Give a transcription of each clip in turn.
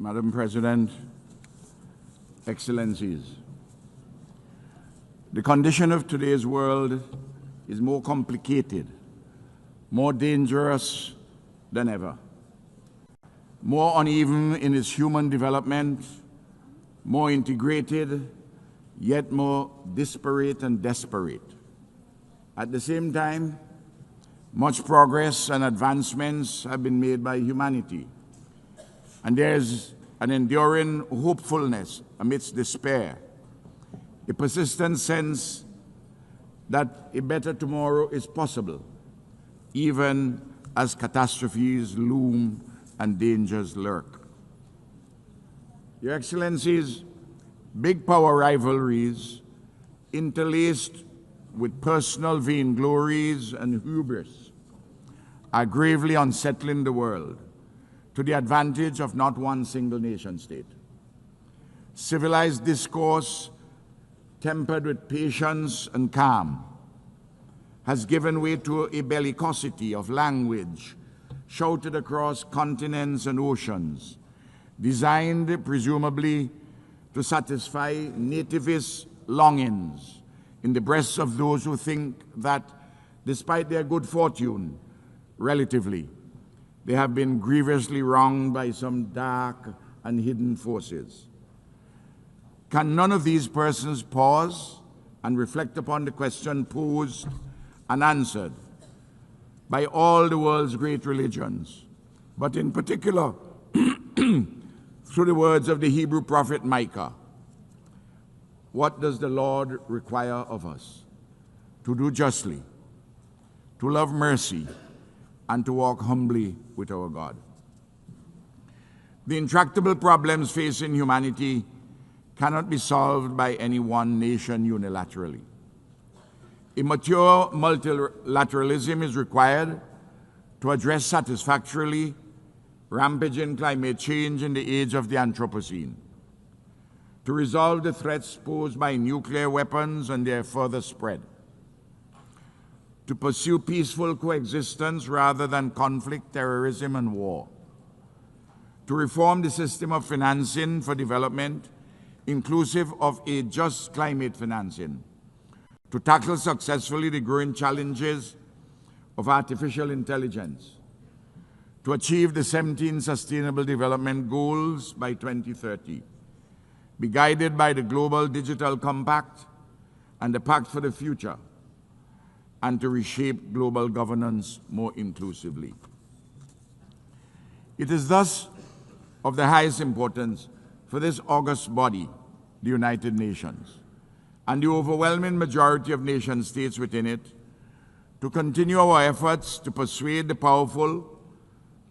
Madam President, Excellencies, the condition of today's world is more complicated, more dangerous than ever, more uneven in its human development, more integrated, yet more disparate and desperate. At the same time, much progress and advancements have been made by humanity, and there's an enduring hopefulness amidst despair, a persistent sense that a better tomorrow is possible, even as catastrophes loom and dangers lurk. Your Excellencies, big power rivalries interlaced with personal vainglories and hubris are gravely unsettling the world to the advantage of not one single nation state. Civilized discourse, tempered with patience and calm, has given way to a bellicosity of language shouted across continents and oceans, designed presumably to satisfy nativist longings in the breasts of those who think that, despite their good fortune, relatively, they have been grievously wronged by some dark and hidden forces. Can none of these persons pause and reflect upon the question posed and answered by all the world's great religions, but in particular through the words of the Hebrew prophet Micah? What does the Lord require of us? To do justly, to love mercy, and to walk humbly with our God. The intractable problems facing humanity cannot be solved by any one nation unilaterally. A mature multilateralism is required to address satisfactorily rampaging climate change in the age of the Anthropocene, to resolve the threats posed by nuclear weapons and their further spread, to pursue peaceful coexistence rather than conflict, terrorism, and war, to reform the system of financing for development, inclusive of a just climate financing, to tackle successfully the growing challenges of artificial intelligence, to achieve the 17 Sustainable Development Goals by 2030, be guided by the Global Digital Compact and the Pact for the Future, and to reshape global governance more inclusively. It is thus of the highest importance for this august body, the United Nations, and the overwhelming majority of nation states within it, to continue our efforts to persuade the powerful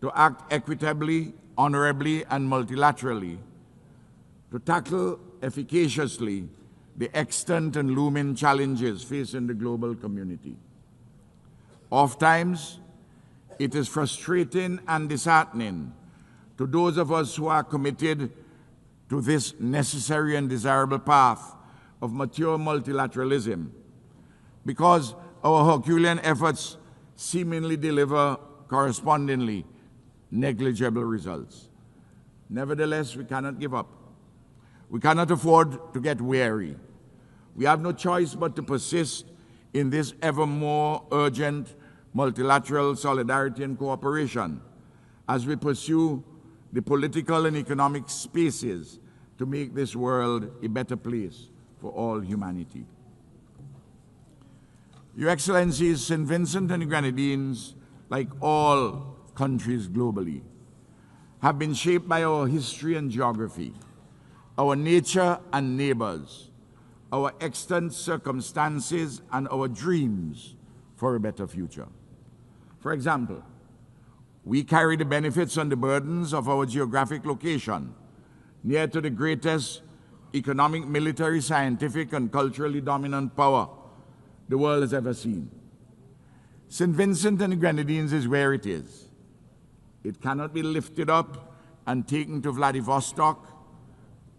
to act equitably, honorably, and multilaterally, to tackle efficaciously the extant and looming challenges facing the global community. Oftentimes, it is frustrating and disheartening to those of us who are committed to this necessary and desirable path of mature multilateralism, because our Herculean efforts seemingly deliver correspondingly negligible results. Nevertheless, we cannot give up. We cannot afford to get weary. We have no choice but to persist in this ever more urgent multilateral solidarity and cooperation as we pursue the political and economic spaces to make this world a better place for all humanity. Your Excellencies, St. Vincent and the Grenadines, like all countries globally, have been shaped by our history and geography, our nature and neighbors, our extant circumstances, and our dreams for a better future. For example, we carry the benefits and the burdens of our geographic location, near to the greatest economic, military, scientific, and culturally dominant power the world has ever seen. St. Vincent and the Grenadines is where it is. It cannot be lifted up and taken to Vladivostok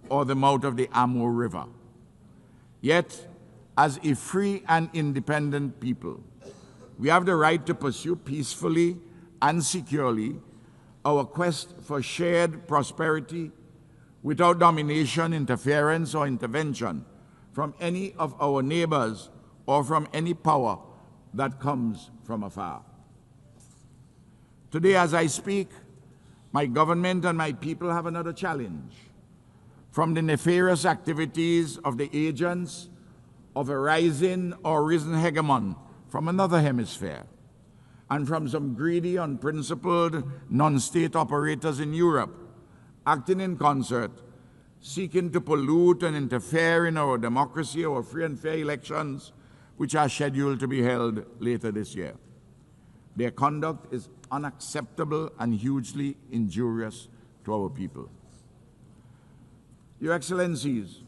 or the mouth of the Amur River. Yet, as a free and independent people, we have the right to pursue peacefully and securely our quest for shared prosperity, without domination, interference, or intervention from any of our neighbors or from any power that comes from afar. Today, as I speak, my government and my people have another challenge from the nefarious activities of the agents of a rising or risen hegemon from another hemisphere, and from some greedy, unprincipled, non-state operators in Europe, acting in concert, seeking to pollute and interfere in our democracy, our free and fair elections, which are scheduled to be held later this year. Their conduct is unacceptable and hugely injurious to our people. Your Excellencies,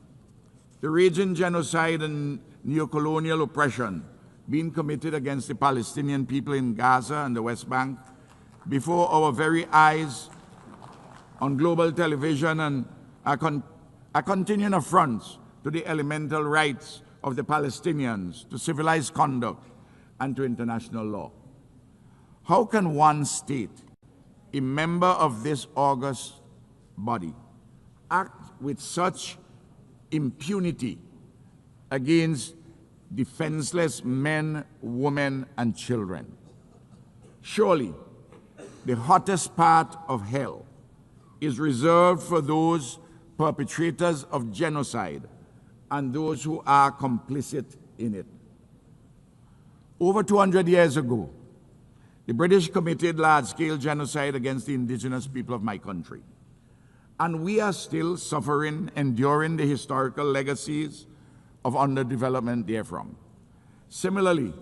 the raging genocide and neocolonial oppression being committed against the Palestinian people in Gaza and the West Bank before our very eyes on global television and are continuing affronts to the elemental rights of the Palestinians, to civilized conduct, and to international law. How can one state, a member of this august body, act with such impunity against defenseless men, women, and children? Surely, the hottest part of hell is reserved for those perpetrators of genocide and those who are complicit in it. Over 200 years ago, the British committed large-scale genocide against the indigenous people of my country. And we are still suffering, enduring the historical legacies of underdevelopment therefrom. Similarly,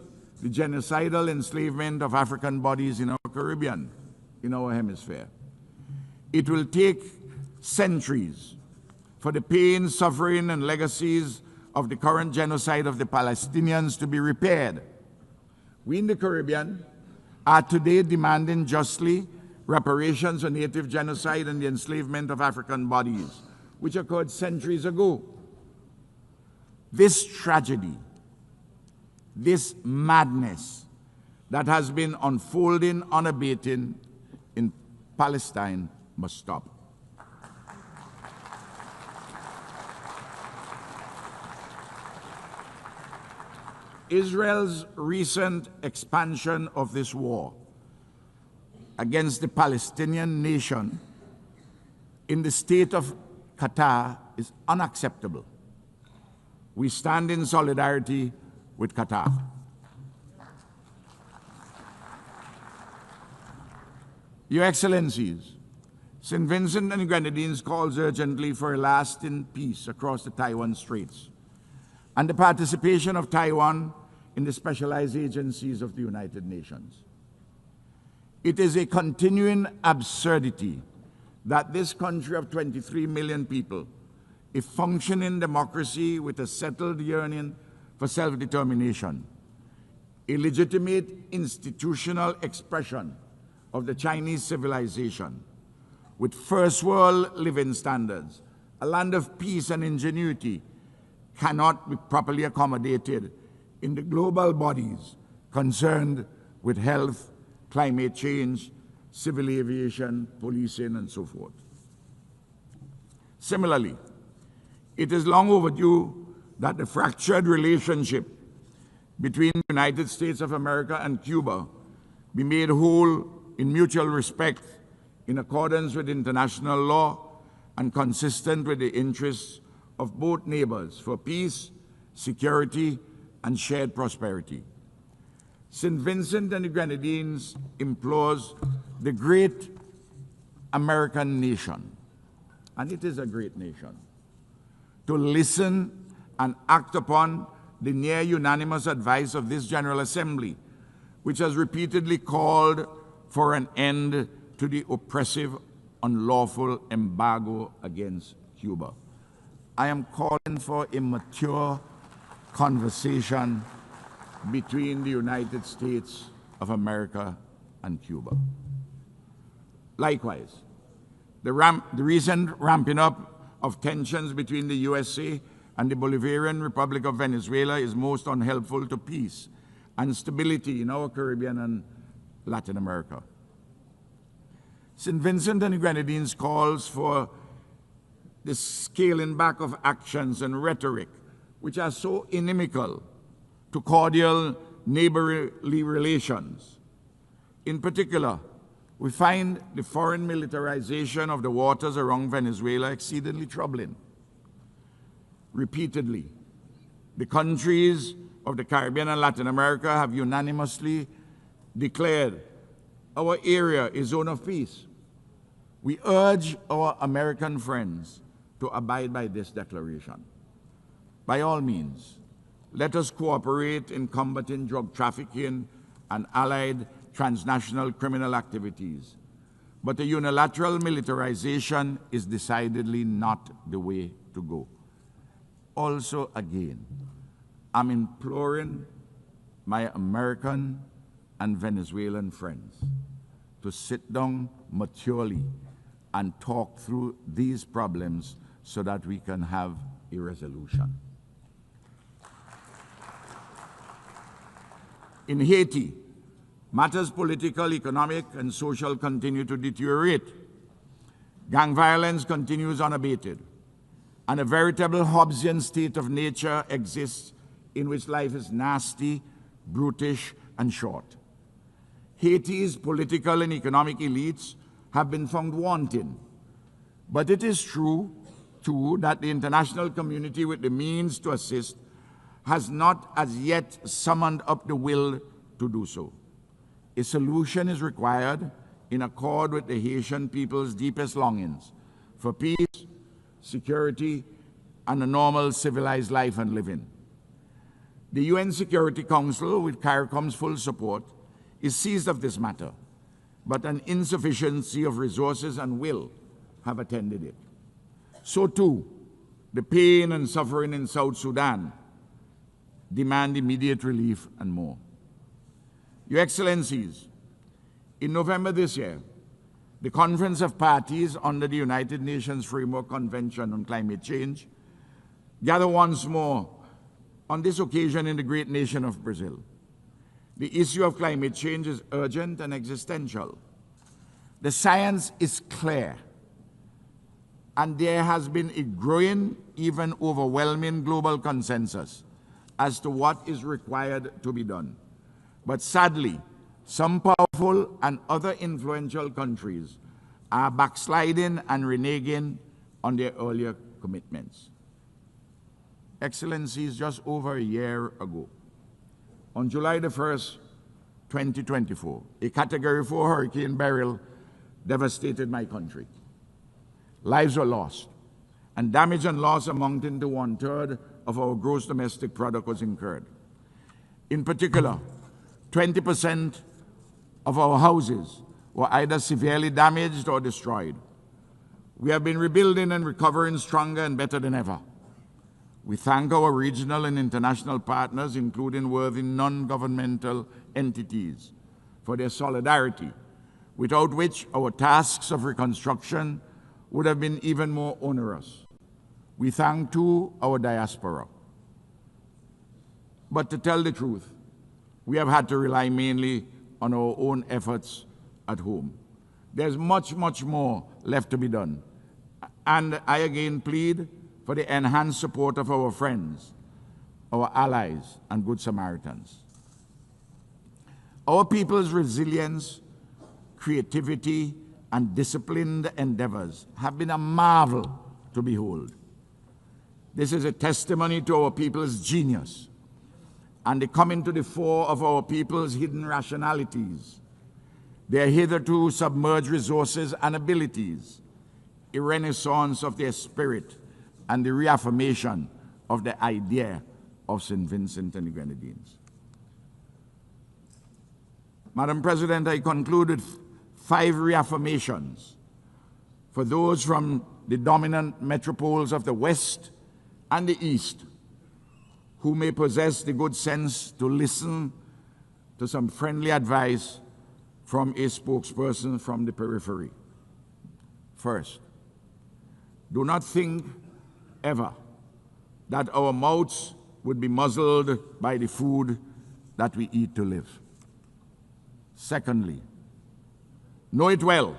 the genocidal enslavement of African bodies in our Caribbean, in our hemisphere. It will take centuries for the pain, suffering, and legacies of the current genocide of the Palestinians to be repaired. We in the Caribbean are today demanding justly reparations for native genocide and the enslavement of African bodies, which occurred centuries ago. This tragedy, this madness that has been unfolding unabated in Palestine must stop. Israel's recent expansion of this war against the Palestinian nation in the state of Qatar is unacceptable. We stand in solidarity with Qatar. Your Excellencies, St. Vincent and Grenadines calls urgently for a lasting peace across the Taiwan Straits and the participation of Taiwan in the specialized agencies of the United Nations. It is a continuing absurdity that this country of 23 million people, a functioning democracy with a settled yearning for self-determination, a legitimate institutional expression of the Chinese civilization, with first world living standards, a land of peace and ingenuity, cannot be properly accommodated in the global bodies concerned with health, climate change, civil aviation, policing, and so forth. Similarly, it is long overdue that the fractured relationship between the United States of America and Cuba be made whole in mutual respect, in accordance with international law and consistent with the interests of both neighbors for peace, security, and shared prosperity. St. Vincent and the Grenadines implores the great American nation, and it is a great nation, to listen and act upon the near unanimous advice of this General Assembly, which has repeatedly called for an end to the oppressive, unlawful embargo against Cuba. I am calling for a mature conversation between the United States of America and Cuba. Likewise, the recent ramping up of tensions between the USA and the Bolivarian Republic of Venezuela is most unhelpful to peace and stability in our Caribbean and Latin America. St. Vincent and the Grenadines calls for the scaling back of actions and rhetoric which are so inimical to cordial neighborly relations. In particular, we find the foreign militarization of the waters around Venezuela exceedingly troubling. Repeatedly, the countries of the Caribbean and Latin America have unanimously declared our area a zone of peace. We urge our American friends to abide by this declaration. By all means, let us cooperate in combating drug trafficking and allied transnational criminal activities. But a unilateral militarization is decidedly not the way to go. Also, again, I'm imploring my American and Venezuelan friends to sit down maturely and talk through these problems so that we can have a resolution. In Haiti, matters political, economic, and social continue to deteriorate. Gang violence continues unabated, and a veritable Hobbesian state of nature exists in which life is nasty, brutish, and short. Haiti's political and economic elites have been found wanting, but it is true, too, that the international community with the means to assist has not as yet summoned up the will to do so. A solution is required in accord with the Haitian people's deepest longings for peace, security, and a normal civilized life and living. The UN Security Council, with CARICOM's full support, is seized of this matter, but an insufficiency of resources and will have attended it. So too, the pain and suffering in South Sudan demand immediate relief and more. Your Excellencies, in November this year, the Conference of Parties under the United Nations Framework Convention on Climate Change gathered once more on this occasion in the great nation of Brazil. The issue of climate change is urgent and existential. The science is clear, and there has been a growing, even overwhelming global consensus as to what is required to be done. But sadly, some powerful and other influential countries are backsliding and reneging on their earlier commitments. Excellencies, just over a year ago, on July the 1st, 2024, a Category 4 Hurricane Beryl devastated my country. Lives were lost, and damage and loss amounting to 1/3 of our gross domestic product was incurred. In particular, 20% of our houses were either severely damaged or destroyed. We have been rebuilding and recovering stronger and better than ever. We thank our regional and international partners, including worthy non-governmental entities, for their solidarity, without which our tasks of reconstruction would have been even more onerous. We thank, too, our diaspora. But to tell the truth, we have had to rely mainly on our own efforts at home. There's much, much more left to be done. And I again plead for the enhanced support of our friends, our allies, and Good Samaritans. Our people's resilience, creativity, and disciplined endeavors have been a marvel to behold. This is a testimony to our people's genius and the coming to the fore of our people's hidden rationalities, their hitherto submerged resources and abilities, a renaissance of their spirit, and the reaffirmation of the idea of St. Vincent and the Grenadines. Madam President, I concluded 5 reaffirmations for those from the dominant metropoles of the West and the East who may possess the good sense to listen to some friendly advice from a spokesperson from the periphery. First, do not think ever that our mouths would be muzzled by the food that we eat to live. Secondly, know it well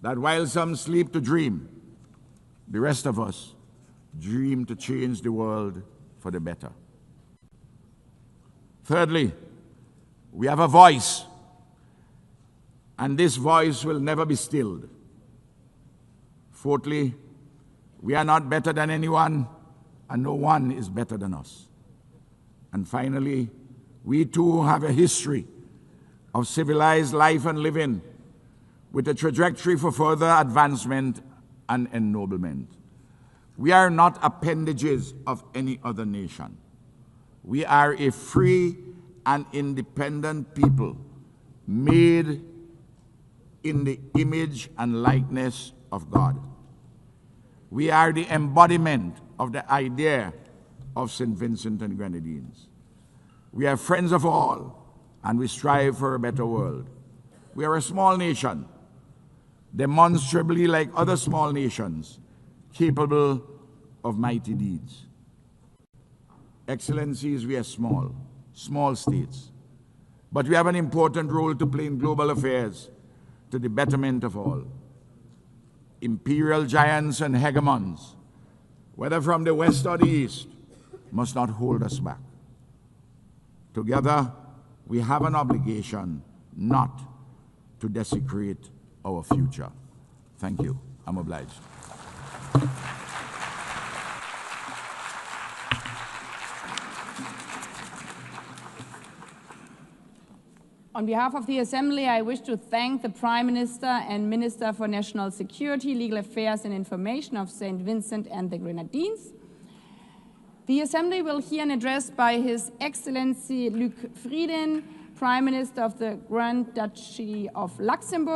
that while some sleep to dream, The rest of us dream to change the world for the better. Thirdly, we have a voice, and this voice will never be stilled. Fourthly, we are not better than anyone, and no one is better than us. And finally, we too have a history of civilized life and living with a trajectory for further advancement and ennoblement. We are not appendages of any other nation. We are a free and independent people made in the image and likeness of God. We are the embodiment of the idea of St. Vincent and Grenadines. We are friends of all, and we strive for a better world. We are a small nation, demonstrably like other small nations, capable of mighty deeds. Excellencies, we are small states, but we have an important role to play in global affairs to the betterment of all. Imperial giants and hegemons, whether from the west or the east, must not hold us back. Together, we have an obligation not to desecrate our future. Thank you. I'm obliged. On behalf of the Assembly, I wish to thank the Prime Minister and Minister for National Security, Legal Affairs and Information of St. Vincent and the Grenadines. The Assembly will hear an address by His Excellency Luc Frieden, Prime Minister of the Grand Duchy of Luxembourg.